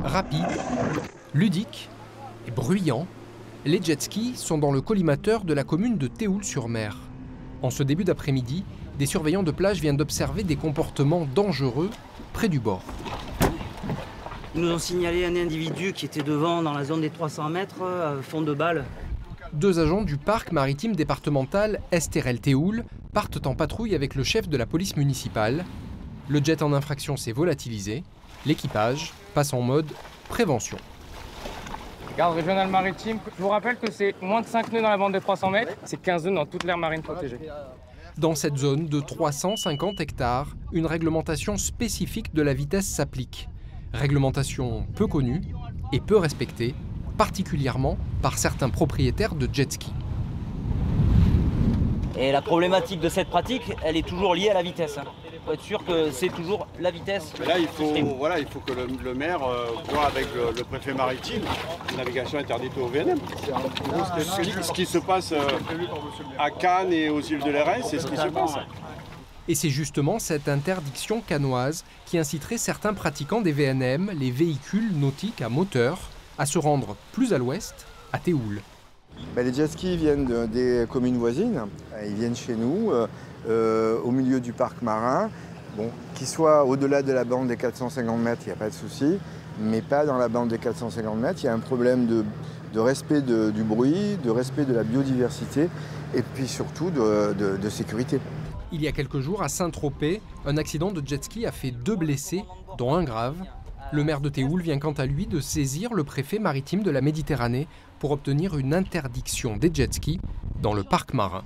Rapides, ludiques et bruyants, les jet skis sont dans le collimateur de la commune de Théoul-sur-Mer. En ce début d'après-midi, des surveillants de plage viennent d'observer des comportements dangereux près du bord. Ils nous ont signalé un individu qui était devant dans la zone des 300 mètres, fond de balle. 2 agents du parc maritime départemental Esterel-Théoul partent en patrouille avec le chef de la police municipale. Le jet en infraction s'est volatilisé. L'équipage passe en mode prévention. Garde régionale maritime, je vous rappelle que c'est moins de 5 nœuds dans la bande des 300 mètres, c'est 15 nœuds dans toute l'aire marine protégée. Dans cette zone de 350 hectares, une réglementation spécifique de la vitesse s'applique. Réglementation peu connue et peu respectée, particulièrement par certains propriétaires de jet ski. Et la problématique de cette pratique, elle est toujours liée à la vitesse. Il faut être sûr que c'est toujours la vitesse. Mais là, il faut que le maire voit avec le préfet maritime une navigation interdite au VNM. Ce qui se passe à Cannes et aux îles de l'Érins, c'est ce qui se passe. Et c'est justement cette interdiction cannoise qui inciterait certains pratiquants des VNM, les véhicules nautiques à moteur, à se rendre plus à l'ouest, à Théoul. Les jet skis viennent des communes voisines, ils viennent chez nous, au milieu du parc marin. Bon, qu'ils soient au-delà de la bande des 450 mètres, il n'y a pas de souci, mais pas dans la bande des 450 mètres. Il y a un problème de respect du bruit, de respect de la biodiversité et puis surtout de sécurité. Il y a quelques jours, à Saint-Tropez, un accident de jet ski a fait 2 blessés, dont un grave. Le maire de Théoul vient quant à lui de saisir le préfet maritime de la Méditerranée pour obtenir une interdiction des jet skis dans le parc marin.